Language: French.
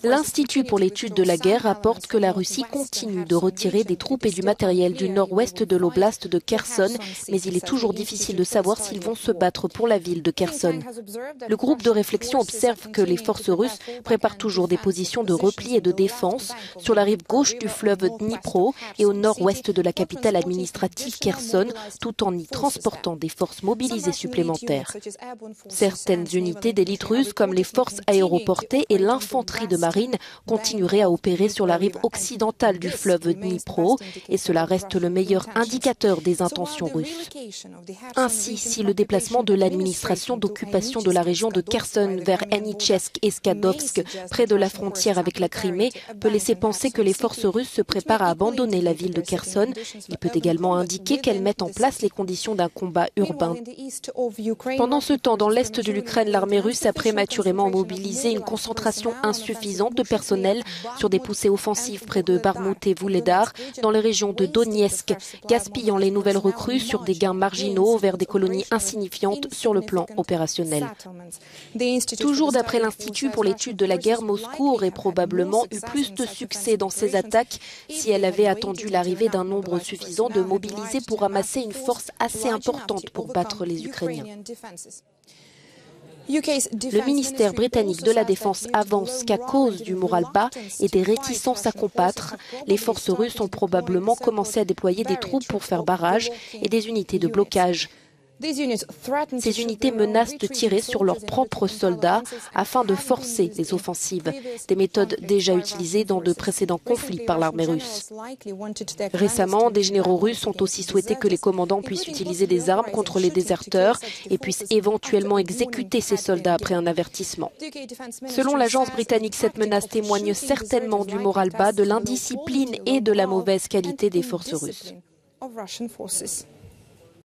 L'Institut pour l'étude de la guerre rapporte que la Russie continue de retirer des troupes et du matériel du nord-ouest de l'oblast de Kherson, mais il est toujours difficile de savoir s'ils vont se battre pour la ville de Kherson. Le groupe de réflexion observe que les forces russes préparent toujours des positions de repli et de défense sur la rive gauche du fleuve Dnipro et au nord-ouest de la capitale administrative Kherson, tout en y transportant des forces mobilisées supplémentaires. Certaines unités d'élite russes, comme les forces aéroportées et l'infanterie de marine, continueraient à opérer sur la rive occidentale du fleuve Dnipro, et cela reste le meilleur indicateur des intentions russes. Ainsi, si le déplacement de l'administration d'occupation de la région de Kherson vers Henichesk et Skadovsk, près de la frontière avec la Crimée, peut laisser penser que les forces russes se préparent à abandonner la ville de Kherson, il peut également indiquer qu'elles mettent en place les conditions d'un combat urbain. Pendant ce temps, dans l'est de l'Ukraine, l'armée russe a prématurément mobilisé une concentration insuffisante de personnel sur des poussées offensives près de Barmout et Vuhledar, dans les régions de Donetsk, gaspillant les nouvelles recrues sur des gains marginaux vers des colonies insignifiantes sur le plan opérationnel. Toujours d'après l'Institut pour l'étude de la guerre, Moscou aurait probablement eu plus de succès dans ses attaques si elle avait attendu l'arrivée d'un nombre suffisant de mobilisés pour ramasser une force assez importante pour battre les Ukrainiens. Le ministère britannique de la Défense avance qu'à cause du moral bas et des réticences à combattre, les forces russes ont probablement commencé à déployer des troupes pour faire barrage et des unités de blocage. Ces unités menacent de tirer sur leurs propres soldats afin de forcer les offensives, des méthodes déjà utilisées dans de précédents conflits par l'armée russe. Récemment, des généraux russes ont aussi souhaité que les commandants puissent utiliser des armes contre les déserteurs et puissent éventuellement exécuter ces soldats après un avertissement. Selon l'agence britannique, cette menace témoigne certainement du moral bas, de l'indiscipline et de la mauvaise qualité des forces russes.